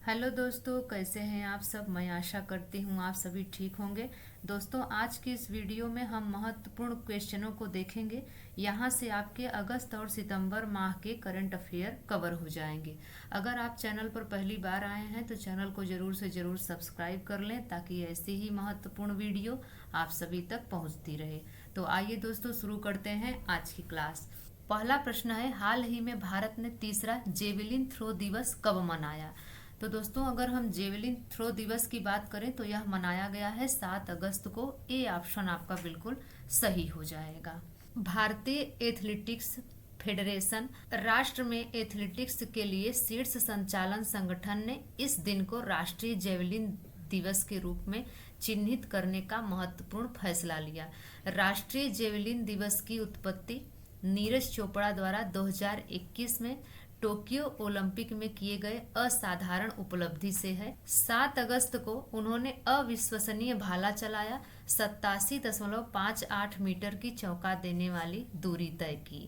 Hello दोस्तों, कैसे हैं आप सब। मैं आशा करती हूँ आप सभी ठीक होंगे। दोस्तों, आज की इस वीडियो में हम महत्वपूर्ण क्वेश्चनों को देखेंगे। यहाँ से आपके अगस्त और सितंबर माह के करंट अफेयर कवर हो जाएंगे। अगर आप चैनल पर पहली बार आए हैं तो चैनल को ज़रूर से ज़रूर सब्सक्राइब कर लें ताकि ऐसी ही महत्वपूर्ण वीडियो आप सभी तक पहुँचती रहे। तो आइए दोस्तों, शुरू करते हैं आज की क्लास। पहला प्रश्न है, हाल ही में भारत ने तीसरा जेवलिन थ्रो दिवस कब मनाया। तो दोस्तों, अगर हम जेवलिन थ्रो दिवस की बात करें तो यह मनाया गया है 7 अगस्त को। ए ऑप्शन आपका बिल्कुल सही हो जाएगा। भारतीय एथलेटिक्स फेडरेशन राष्ट्र में एथलेटिक्स के लिए शीर्ष संचालन संगठन ने इस दिन को राष्ट्रीय जेवलिन दिवस के रूप में चिन्हित करने का महत्वपूर्ण फैसला लिया। राष्ट्रीय जेवलिन दिवस की उत्पत्ति नीरज चोपड़ा द्वारा 2021 में टोक्यो ओलंपिक में किए गए असाधारण उपलब्धि से है। 7 अगस्त को उन्होंने अविश्वसनीय भाला चलाया, 87.58 मीटर की चौका देने वाली दूरी तय की।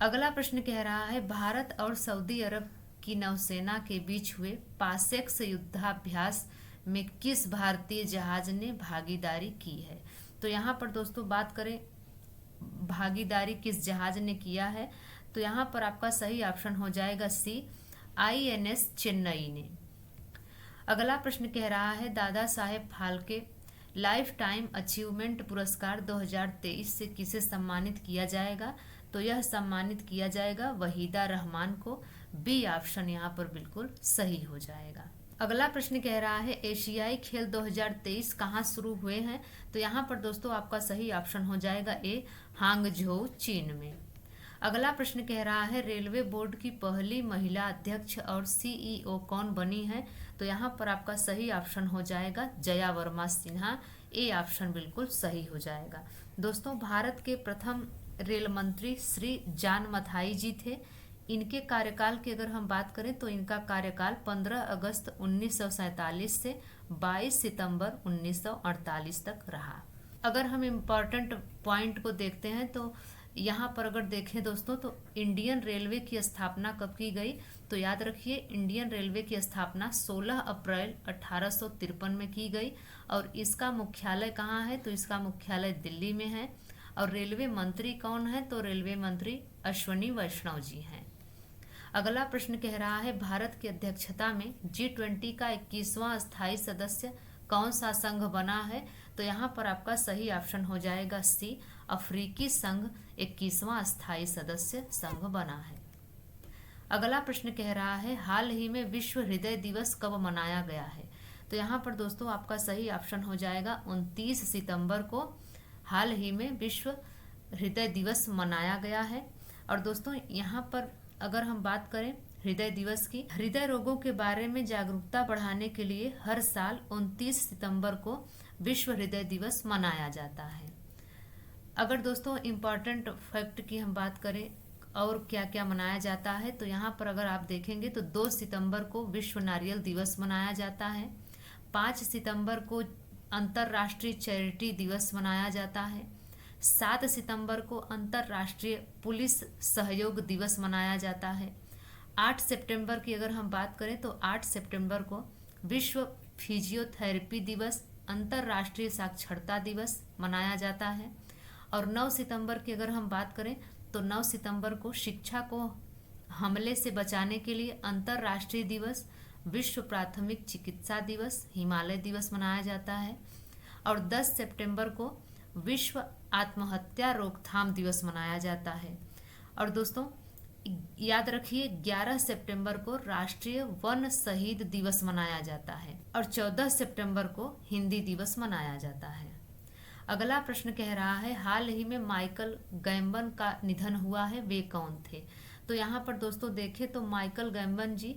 अगला प्रश्न कह रहा है, भारत और सऊदी अरब की नौसेना के बीच हुए पासेक्स युद्धाभ्यास में किस भारतीय जहाज ने भागीदारी की है। तो यहाँ पर दोस्तों बात करें भागीदारी किस जहाज ने किया है, तो यहाँ पर आपका सही ऑप्शन हो जाएगा सी, INS चेन्नई ने। अगला प्रश्न कह रहा है, Dada Saheb Phalke life time achievement पुरस्कार 2023 से किसे सम्मानित किया जाएगा। तो यह सम्मानित किया जाएगा वहीदा रहमान को। बी ऑप्शन यहाँ पर बिल्कुल सही हो जाएगा। अगला प्रश्न कह रहा है, एशियाई खेल 2023 कहाँ शुरू हुए हैं। तो यहाँ पर दोस्तों आपका सही ऑप्शन हो जाएगा ए, हांगझोउ चीन में। अगला प्रश्न कह रहा है, रेलवे बोर्ड की पहली महिला अध्यक्ष और CEO कौन बनी है। तो यहाँ पर आपका सही ऑप्शन हो जाएगा जया वर्मा सिन्हा। ए ऑप्शन बिल्कुल सही हो जाएगा। दोस्तों, भारत के प्रथम रेल मंत्री श्री जान मथाई जी थे। इनके कार्यकाल की अगर हम बात करें तो इनका कार्यकाल 15 अगस्त 1947 से 22 सितंबर 1948 तक रहा। अगर हम इम्पॉर्टेंट पॉइंट को देखते हैं तो यहाँ पर अगर देखें दोस्तों तो इंडियन रेलवे की स्थापना कब की गई। तो याद रखिए, इंडियन रेलवे की स्थापना 16 अप्रैल 1853 में की गई। और इसका मुख्यालय कहाँ है, तो इसका मुख्यालय दिल्ली में है। और रेलवे मंत्री कौन है, तो रेलवे मंत्री अश्वनी वैष्णव जी हैं। अगला प्रश्न कह रहा है, भारत की अध्यक्षता में G20 का 21वां स्थायी सदस्य कौन सा संघ बना है। तो यहाँ पर आपका सही ऑप्शन हो जाएगा सी, अफ्रीकी संघ 21वां स्थायी सदस्य संघ बना है। अगला प्रश्न कह रहा है, हाल ही में विश्व हृदय दिवस कब मनाया गया है। तो यहाँ पर दोस्तों आपका सही ऑप्शन हो जाएगा 29 सितंबर को हाल ही में विश्व हृदय दिवस मनाया गया है। और दोस्तों यहाँ पर अगर हम बात करें हृदय दिवस की, हृदय रोगों के बारे में जागरूकता बढ़ाने के लिए हर साल 29 सितंबर को विश्व हृदय दिवस मनाया जाता है। अगर दोस्तों इम्पॉर्टेंट फैक्ट की हम बात करें और क्या क्या मनाया जाता है, तो यहाँ पर अगर आप देखेंगे तो 2 सितंबर को विश्व नारियल दिवस मनाया जाता है। 5 सितंबर को अंतर्राष्ट्रीय चैरिटी दिवस मनाया जाता है। 7 सितंबर को अंतर्राष्ट्रीय पुलिस सहयोग दिवस मनाया जाता है। 8 सितंबर की अगर हम बात करें तो 8 सितंबर को विश्व फिजियोथेरेपी दिवस, अंतर्राष्ट्रीय साक्षरता दिवस मनाया जाता है। और 9 सितंबर की अगर हम बात करें तो 9 सितंबर को शिक्षा को हमले से बचाने के लिए अंतर्राष्ट्रीय दिवस, विश्व प्राथमिक चिकित्सा दिवस, हिमालय दिवस मनाया जाता है। और 10 सितंबर को विश्व आत्महत्या रोकथाम दिवस मनाया जाता है। और दोस्तों याद रखिए, 11 सितंबर को राष्ट्रीय वन शहीद दिवस मनाया जाता है और 14 सितंबर को हिंदी दिवस मनाया जाता है। अगला प्रश्न कह रहा है, हाल ही में माइकल गैम्बन का निधन हुआ है, वे कौन थे। तो यहाँ पर दोस्तों देखें तो माइकल गैम्बन जी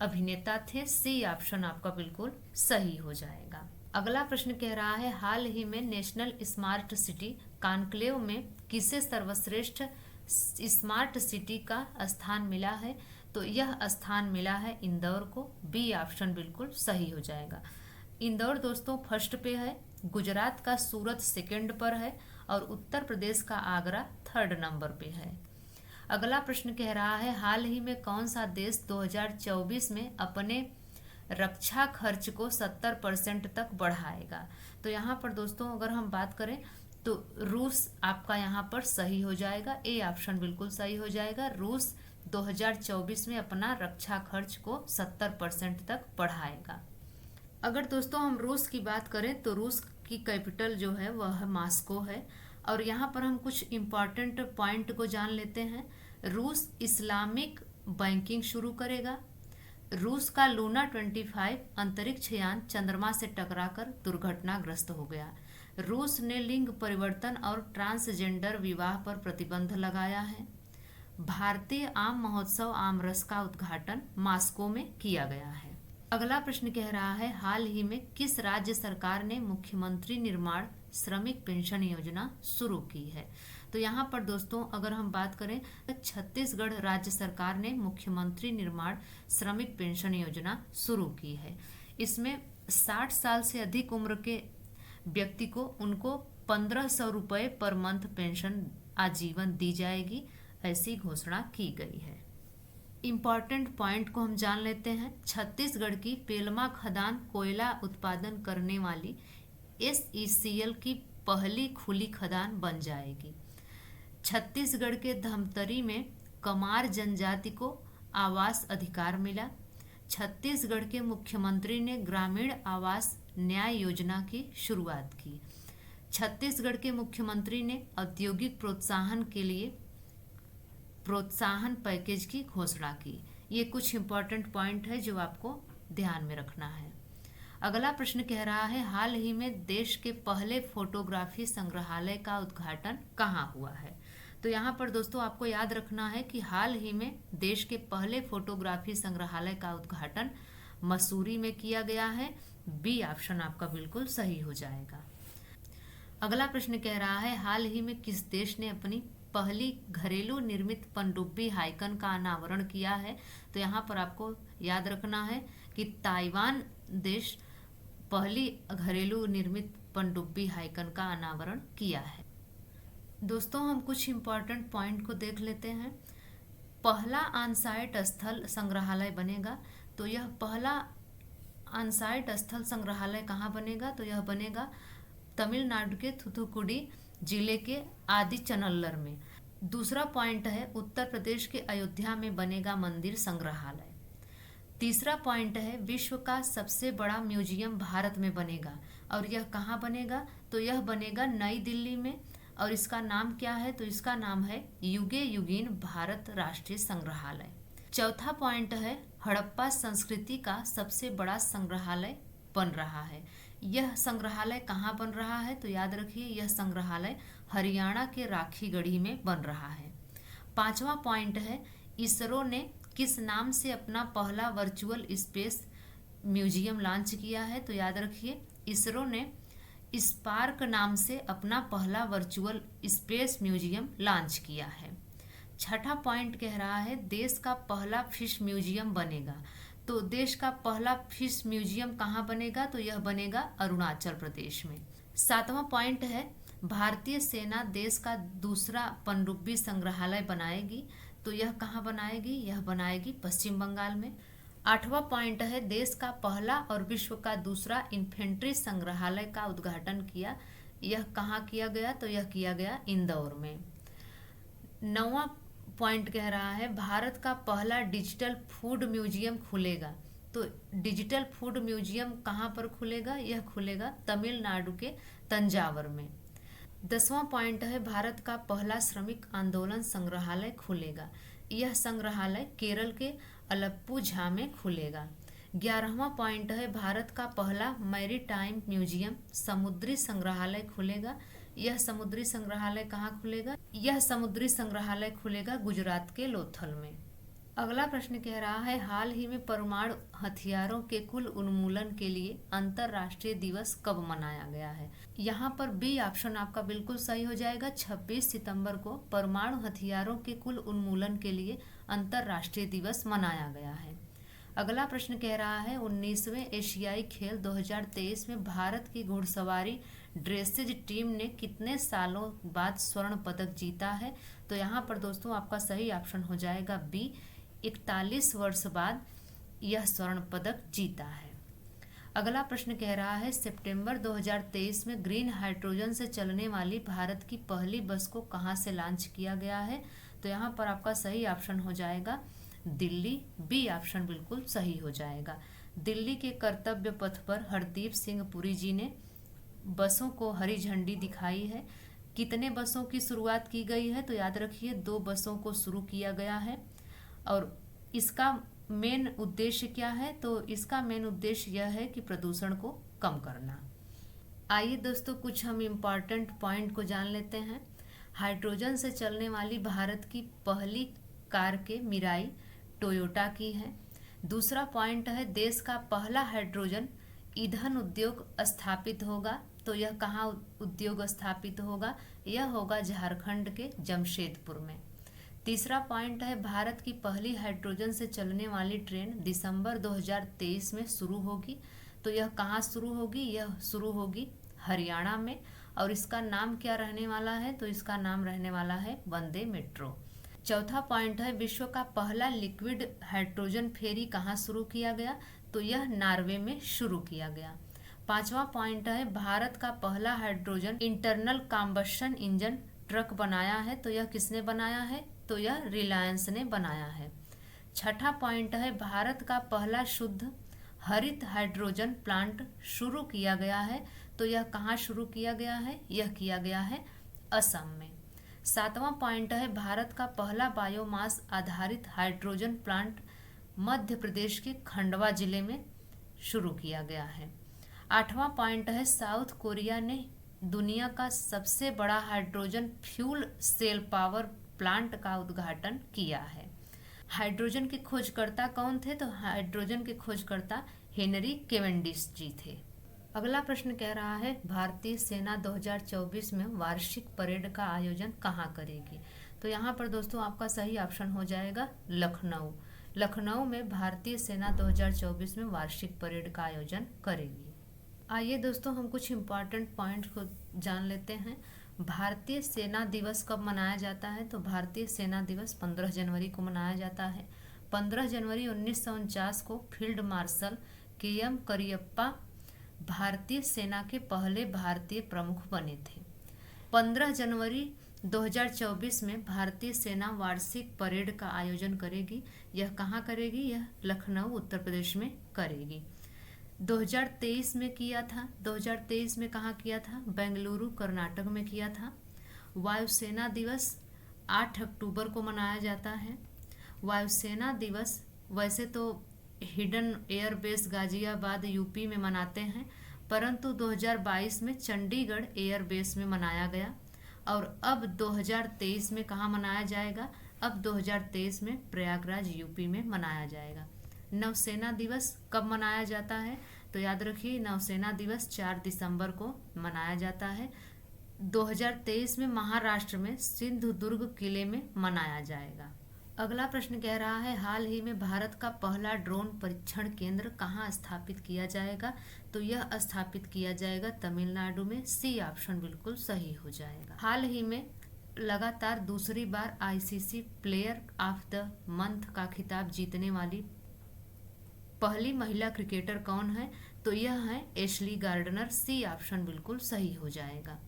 अभिनेता थे। सी ऑप्शन आपका बिल्कुल सही हो जाएगा। अगला प्रश्न कह रहा है, हाल ही में नेशनल स्मार्ट सिटी कॉन्क्लेव में किसे सर्वश्रेष्ठ स्मार्ट सिटी का स्थान मिला है। तो यह स्थान मिला है इंदौर को। बी ऑप्शन बिल्कुल सही हो जाएगा। इंदौर दोस्तों फर्स्ट पे है, गुजरात का सूरत सेकंड पर है और उत्तर प्रदेश का आगरा थर्ड नंबर पे है। अगला प्रश्न कह रहा है हाल ही में कौन सा देश 2024 में अपने रक्षा खर्च को 70% तक बढ़ाएगा। तो यहाँ पर दोस्तों अगर हम बात करें तो रूस आपका यहाँ पर सही हो जाएगा, ए ऑप्शन बिल्कुल सही हो जाएगा। रूस 2024 में अपना रक्षा खर्च को 70% तक बढ़ाएगा। अगर दोस्तों हम रूस की बात करें तो रूस की कैपिटल जो है वह मॉस्को है। और यहाँ पर हम कुछ इम्पॉर्टेंट पॉइंट को जान लेते हैं। रूस इस्लामिक बैंकिंग शुरू करेगा। रूस का लूना 25 अंतरिक्ष यान चंद्रमा से टकराकर दुर्घटनाग्रस्त हो गया। रूस ने लिंग परिवर्तन और ट्रांसजेंडर विवाह पर प्रतिबंध लगाया है। भारतीय आम महोत्सव आमरस का उद्घाटन मॉस्को में किया गया है। अगला प्रश्न कह रहा है हाल ही में किस राज्य सरकार ने मुख्यमंत्री निर्माण श्रमिक पेंशन योजना शुरू की है। तो यहाँ पर दोस्तों अगर हम बात करें तो छत्तीसगढ़ राज्य सरकार ने मुख्यमंत्री निर्माण श्रमिक पेंशन योजना शुरू की है। इसमें 60 साल से अधिक उम्र के व्यक्ति को उनको 1500 रुपये पर मंथ पेंशन आजीवन दी जाएगी, ऐसी घोषणा की गई है। इम्पॉर्टेंट पॉइंट को हम जान लेते हैं। छत्तीसगढ़ की पेलमा खदान कोयला उत्पादन करने वाली SECL की पहली खुली खदान बन जाएगी। छत्तीसगढ़ के धमतरी में कमार जनजाति को आवास अधिकार मिला। छत्तीसगढ़ के मुख्यमंत्री ने ग्रामीण आवास न्याय योजना की शुरुआत की। छत्तीसगढ़ के मुख्यमंत्री ने औद्योगिक प्रोत्साहन के लिए प्रोत्साहन पैकेज की घोषणा की। ये कुछ इम्पोर्टेंट पॉइंट है जो आपको ध्यान में रखना है। अगला प्रश्न कह रहा है हाल ही में देश के पहले फोटोग्राफी संग्रहालय का उद्घाटन कहाँ हुआ है। तो यहाँ पर दोस्तों आपको याद रखना है कि हाल ही में देश के पहले फोटोग्राफी संग्रहालय का उद्घाटन मसूरी में किया गया है। बी ऑप्शन आपका बिल्कुल सही हो जाएगा। अगला प्रश्न कह रहा है हाल ही में किस देश ने अपनी पहली घरेलू निर्मित पनडुब्बी हाइकन का अनावरण किया है। तो यहाँ पर आपको याद रखना है कि ताइवान देश पहली घरेलू निर्मित पनडुब्बी हाइकन का अनावरण किया है। दोस्तों हम कुछ इम्पॉर्टेंट पॉइंट को देख लेते हैं। पहला ऑनसाइट स्थल संग्रहालय बनेगा। तो यह पहला ऑनसाइट स्थल संग्रहालय कहाँ बनेगा। तो यह बनेगा तमिलनाडु के थूथुकुडी जिले के आदिचनल्लर में। दूसरा पॉइंट है उत्तर प्रदेश के अयोध्या में बनेगा मंदिर संग्रहालय। तीसरा पॉइंट है विश्व का सबसे बड़ा म्यूजियम भारत में बनेगा। और यह कहाँ बनेगा। तो यह बनेगा नई दिल्ली में। और इसका नाम क्या है। तो इसका नाम है युगे युगीन भारत राष्ट्रीय संग्रहालय। चौथा पॉइंट है हड़प्पा संस्कृति का सबसे बड़ा संग्रहालय बन रहा है। यह संग्रहालय कहाँ बन रहा है। तो याद रखिए यह संग्रहालय हरियाणा के राखीगढ़ी में बन रहा है। पांचवा पॉइंट है इसरो ने किस नाम से अपना पहला वर्चुअल स्पेस म्यूजियम लॉन्च किया है। तो याद रखिए इसरो ने स्पार्क नाम से अपना पहला वर्चुअल स्पेस म्यूजियम लॉन्च किया है। छठा पॉइंट कह रहा है देश का पहला फिश म्यूजियम बनेगा। तो देश का पहला फिश म्यूजियम कहाँ बनेगा। तो यह बनेगा अरुणाचल प्रदेश में। सातवां पॉइंट है भारतीय सेना देश का दूसरा पनडुब्बी संग्रहालय बनाएगी। तो यह कहाँ बनाएगी। यह बनाएगी पश्चिम बंगाल में। आठवां पॉइंट है देश का पहला और विश्व का दूसरा इन्फेंट्री संग्रहालय का उद्घाटन किया। यह कहाँ किया गया। तो यह किया गया इंदौर में। नौवां पॉइंट कह रहा है भारत का पहला डिजिटल फूड म्यूजियम खुलेगा। तो डिजिटल फूड म्यूजियम कहाँ पर खुलेगा। यह खुलेगा तमिलनाडु के तंजावर में। 10वां पॉइंट है भारत का पहला श्रमिक आंदोलन संग्रहालय खुलेगा। यह संग्रहालय केरल के अलप्पुझा में खुलेगा। 11वां पॉइंट है भारत का पहला मैरीटाइम म्यूजियम समुद्री संग्रहालय खुलेगा। यह समुद्री संग्रहालय कहाँ खुलेगा। यह समुद्री संग्रहालय खुलेगा गुजरात के लोथल में। अगला प्रश्न कह रहा है हाल ही में परमाणु हथियारों के कुल उन्मूलन के लिए अंतर्राष्ट्रीय दिवस कब मनाया गया है। यहाँ पर बी ऑप्शन आपका बिल्कुल सही हो जाएगा। 26 सितंबर को परमाणु हथियारों के कुल उन्मूलन के लिए अंतर्राष्ट्रीय दिवस मनाया गया है। अगला प्रश्न कह रहा है 19वें एशियाई खेल 2023 में भारत की घुड़सवारी ड्रेसेज टीम ने कितने सालों बाद स्वर्ण पदक जीता है। तो यहाँ पर दोस्तों आपका सही ऑप्शन हो जाएगा बी, 41 वर्ष बाद यह स्वर्ण पदक जीता है। अगला प्रश्न कह रहा है सितंबर 2023 में ग्रीन हाइड्रोजन से चलने वाली भारत की पहली बस को कहाँ से लॉन्च किया गया है? तो यहाँ पर आपका सही ऑप्शन हो जाएगा दिल्ली, बी ऑप्शन बिल्कुल सही हो जाएगा। दिल्ली के कर्तव्य पथ पर हरदीप सिंह पुरी जी ने बसों को हरी झंडी दिखाई है। कितने बसों की शुरुआत की गई है? तो याद रखिए 2 बसों को शुरू किया गया है। और इसका मेन उद्देश्य क्या है? तो इसका मेन उद्देश्य यह है कि प्रदूषण को कम करना। आइए दोस्तों कुछ हम इम्पॉर्टेंट पॉइंट को जान लेते हैं। हाइड्रोजन से चलने वाली भारत की पहली कार के मिराई टोयोटा की है। दूसरा पॉइंट है देश का पहला हाइड्रोजन ईंधन उद्योग स्थापित होगा। तो यह कहाँ उद्योग स्थापित होगा? यह होगा झारखंड के जमशेदपुर में। तीसरा पॉइंट है भारत की पहली हाइड्रोजन से चलने वाली ट्रेन दिसंबर 2023 में शुरू होगी। तो यह कहाँ शुरू होगी? यह शुरू होगी हरियाणा में। और इसका नाम क्या रहने वाला है? तो इसका नाम रहने वाला है वंदे मेट्रो। चौथा पॉइंट है विश्व का पहला लिक्विड हाइड्रोजन फेरी कहाँ शुरू किया गया? तो यह नॉर्वे में शुरू किया गया। पांचवा पॉइंट है भारत का पहला हाइड्रोजन इंटरनल कॉम्बस्शन इंजन ट्रक बनाया है। तो यह किसने बनाया है? तो यह रिलायंस ने बनाया है। छठा पॉइंट है भारत का पहला शुद्ध हरित हाइड्रोजन प्लांट शुरू किया गया है। तो यह कहाँ शुरू किया गया है? यह किया गया है असम में। सातवां पॉइंट है भारत का पहला बायोमास आधारित हाइड्रोजन प्लांट मध्य प्रदेश के खंडवा जिले में शुरू किया गया है। आठवां पॉइंट है साउथ कोरिया ने दुनिया का सबसे बड़ा hydrogen fuel cell power plant का उद्घाटन किया है। हाइड्रोजन के खोजकर्ता कौन थे? तो हाइड्रोजन के खोजकर्ता हेनरी केवेंडिश जी थे। अगला प्रश्न कह रहा है भारतीय सेना 2024 में वार्षिक परेड का आयोजन कहाँ करेगी? तो यहाँ पर दोस्तों आपका सही ऑप्शन हो जाएगा लखनऊ। लखनऊ में भारतीय सेना 2024 में वार्षिक परेड का आयोजन करेगी। आइए दोस्तों हम कुछ इम्पॉर्टेंट पॉइंट को जान लेते हैं। भारतीय सेना दिवस कब मनाया जाता है? तो भारतीय सेना दिवस 15 जनवरी को मनाया जाता है। 15 जनवरी 1949 को फील्ड मार्शल KM करियप्पा भारतीय सेना के पहले भारतीय प्रमुख बने थे। 15 जनवरी 2024 में भारतीय सेना वार्षिक परेड का आयोजन करेगी। यह कहाँ करेगी? यह लखनऊ उत्तर प्रदेश में करेगी। 2023 में किया था। 2023 में कहाँ किया था? बेंगलुरु कर्नाटक में किया था। वायुसेना दिवस 8 अक्टूबर को मनाया जाता है। वायुसेना दिवस वैसे तो हिडन एयरबेस गाजियाबाद यूपी में मनाते हैं, परंतु 2022 में चंडीगढ़ एयरबेस में मनाया गया। और अब 2023 में कहाँ मनाया जाएगा? अब 2023 में प्रयागराज यूपी में मनाया जाएगा। नौसेना दिवस कब मनाया जाता है? तो याद रखिए नौसेना दिवस 4 दिसंबर को मनाया जाता है। 2023 में महाराष्ट्र में सिंधुदुर्ग किले में मनाया जाएगा। अगला प्रश्न कह रहा है हाल ही में भारत का पहला ड्रोन परीक्षण केंद्र कहाँ स्थापित किया जाएगा? तो यह स्थापित किया जाएगा तमिलनाडु में। सी ऑप्शन बिल्कुल सही हो जाएगा। हाल ही में लगातार दूसरी बार ICC player of the month का खिताब जीतने वाली पहली महिला क्रिकेटर कौन है? तो यह है एशली गार्डनर। सी ऑप्शन बिल्कुल सही हो जाएगा।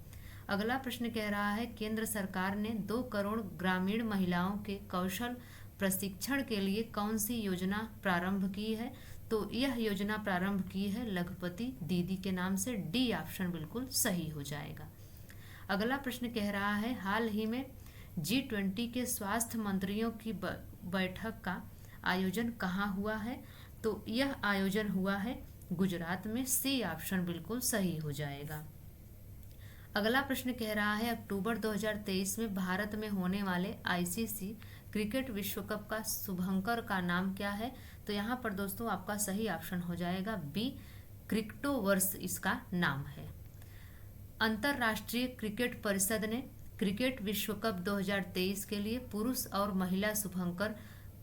अगला प्रश्न कह रहा है केंद्र सरकार ने 2 करोड़ ग्रामीण महिलाओं के कौशल प्रशिक्षण के लिए कौन सी योजना प्रारंभ की है? तो यह योजना प्रारंभ की है लखपति दीदी के नाम से। डी ऑप्शन बिल्कुल सही हो जाएगा। अगला प्रश्न कह रहा है हाल ही में G20 के स्वास्थ्य मंत्रियों की बैठक का आयोजन कहाँ हुआ है? तो यह आयोजन हुआ है गुजरात में। सी ऑप्शन बिल्कुल सही हो जाएगा। अगला प्रश्न कह रहा है अक्टूबर 2023 में भारत में होने वाले ICC क्रिकेट विश्व कप का शुभंकर का नाम क्या है? तो यहाँ पर दोस्तों आपका सही ऑप्शन हो जाएगा बी, क्रिकेटोवर्स इसका नाम है। अंतर्राष्ट्रीय क्रिकेट परिषद ने क्रिकेट विश्व कप 2023 के लिए पुरुष और महिला शुभंकर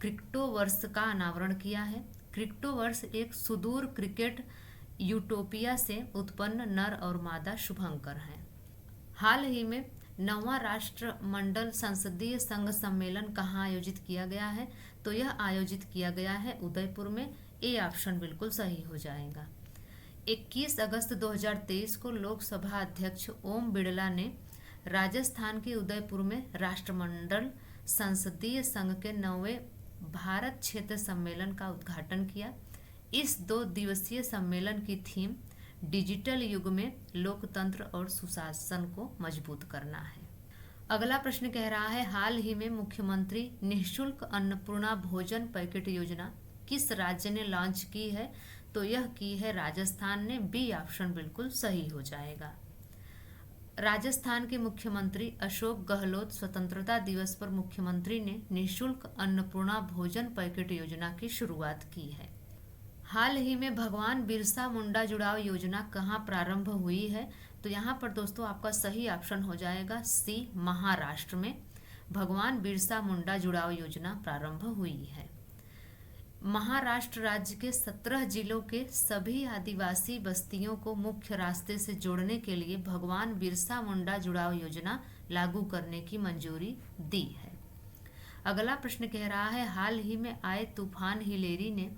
क्रिकेटोवर्स का अनावरण किया है। क्रिकेटोवर्स एक सुदूर क्रिकेट यूटोपिया से उत्पन्न नर और मादा शुभंकर हैं। हाल ही में 9वां राष्ट्रमंडल संसदीय संघ सम्मेलन कहाँ आयोजित किया गया है? तो यह आयोजित किया गया है उदयपुर में। ए ऑप्शन बिल्कुल सही हो जाएगा। 21 अगस्त 2023 को लोकसभा अध्यक्ष ओम बिड़ला ने राजस्थान के उदयपुर में राष्ट्रमंडल संसदीय संघ के 9वें भारत क्षेत्र सम्मेलन का उद्घाटन किया। इस 2 दिवसीय सम्मेलन की थीम डिजिटल युग में लोकतंत्र और सुशासन को मजबूत करना है। अगला प्रश्न कह रहा है, हाल ही में मुख्यमंत्री निःशुल्क अन्नपूर्णा भोजन पैकेट योजना किस राज्य ने लॉन्च की है? तो यह की है राजस्थान ने। बी ऑप्शन बिल्कुल सही हो जाएगा। राजस्थान के मुख्यमंत्री अशोक गहलोत स्वतंत्रता दिवस पर मुख्यमंत्री ने निःशुल्क अन्नपूर्णा भोजन पैकेट योजना की शुरुआत की है। हाल ही में भगवान बिरसा मुंडा जुड़ाव योजना कहाँ प्रारंभ हुई है? तो यहाँ पर दोस्तों आपका सही ऑप्शन हो जाएगा सी, महाराष्ट्र में भगवान बिरसा मुंडा जुड़ाव योजना प्रारंभ हुई है। महाराष्ट्र राज्य के 17 जिलों के सभी आदिवासी बस्तियों को मुख्य रास्ते से जोड़ने के लिए भगवान बिरसा मुंडा जुड़ाव योजना लागू करने की मंजूरी दी है। अगला प्रश्न कह रहा है, हाल ही में आए तूफान हिलेरी ने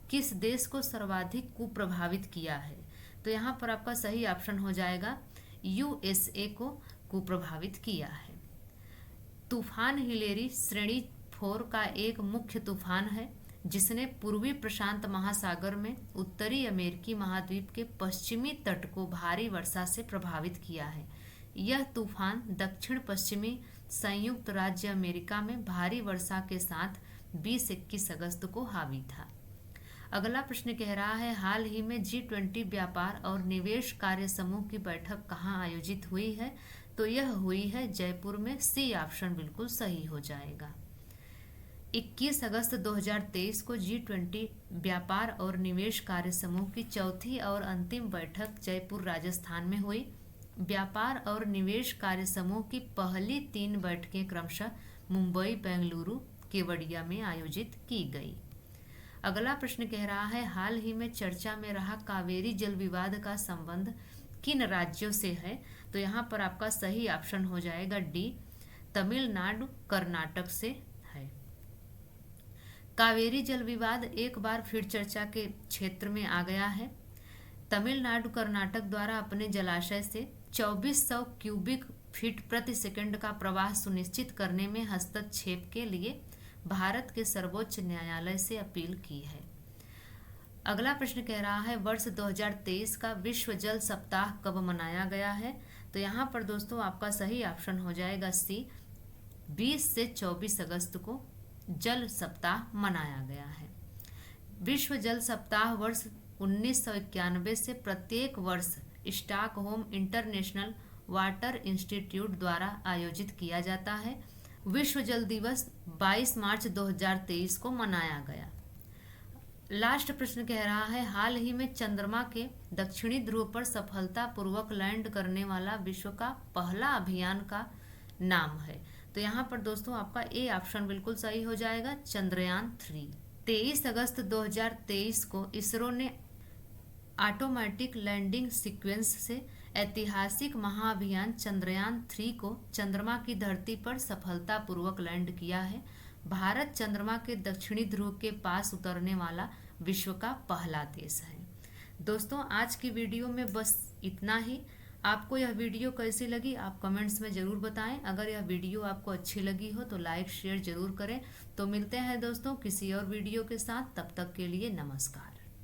किस देश को सर्वाधिक कुप्रभावित किया है? तो यहाँ पर आपका सही ऑप्शन हो जाएगा यूएसए को कुप्रभावित किया है। तूफान हिलेरी श्रेणी 4 का एक मुख्य तूफान है जिसने पूर्वी प्रशांत महासागर में उत्तरी अमेरिकी महाद्वीप के पश्चिमी तट को भारी वर्षा से प्रभावित किया है। यह तूफान दक्षिण पश्चिमी संयुक्त राज्य अमेरिका में भारी वर्षा के साथ 20-21 अगस्त को हावी था। अगला प्रश्न कह रहा है, हाल ही में G20 व्यापार और निवेश कार्य समूह की बैठक कहाँ आयोजित हुई है? तो यह हुई है जयपुर में। सी ऑप्शन बिल्कुल सही हो जाएगा। 21 अगस्त 2023 को G20 व्यापार और निवेश कार्य समूह की चौथी और अंतिम बैठक जयपुर राजस्थान में हुई। व्यापार और निवेश कार्य समूह की पहली 3 बैठकें क्रमशः मुंबई, बेंगलुरु, केवड़िया में आयोजित की गई। अगला प्रश्न कह रहा है, हाल ही में चर्चा में रहा कावेरी जल विवाद का संबंध किन राज्यों से है? तो यहाँ पर आपका सही ऑप्शन हो जाएगा डी, तमिलनाडु कर्नाटक से है। कावेरी जल विवाद एक बार फिर चर्चा के क्षेत्र में आ गया है। तमिलनाडु कर्नाटक द्वारा अपने जलाशय से 2400 क्यूबिक फीट प्रति सेकंड का प्रवाह सुनिश्चित करने में हस्तक्षेप के लिए भारत के सर्वोच्च न्यायालय से अपील की है। अगला प्रश्न कह रहा है, वर्ष 2023 का विश्व जल सप्ताह कब मनाया गया है? तो यहाँ पर दोस्तों आपका सही ऑप्शन हो जाएगा सी, 20 से 24 अगस्त को जल सप्ताह मनाया गया है। विश्व जल सप्ताह वर्ष 1991 से प्रत्येक वर्ष स्टॉकहोम इंटरनेशनल वाटर इंस्टीट्यूट द्वारा आयोजित किया जाता है। विश्व जल दिवस 22 मार्च 2023 को मनाया गया। लास्ट प्रश्न कह रहा है, हाल ही में चंद्रमा के दक्षिणी ध्रुव पर सफलतापूर्वक लैंड करने वाला विश्व का पहला अभियान का नाम है? तो यहाँ पर दोस्तों आपका ए ऑप्शन बिल्कुल सही हो जाएगा, चंद्रयान 3। 23 अगस्त 2023 को इसरो ने ऑटोमेटिक लैंडिंग सीक्वेंस से ऐतिहासिक महाअभियान चंद्रयान 3 को चंद्रमा की धरती पर सफलतापूर्वक लैंड किया है। भारत चंद्रमा के दक्षिणी ध्रुव के पास उतरने वाला विश्व का पहला देश है। दोस्तों आज की वीडियो में बस इतना ही। आपको यह वीडियो कैसी लगी आप कमेंट्स में ज़रूर बताएं। अगर यह वीडियो आपको अच्छी लगी हो तो लाइक शेयर ज़रूर करें। तो मिलते हैं दोस्तों किसी और वीडियो के साथ, तब तक के लिए नमस्कार।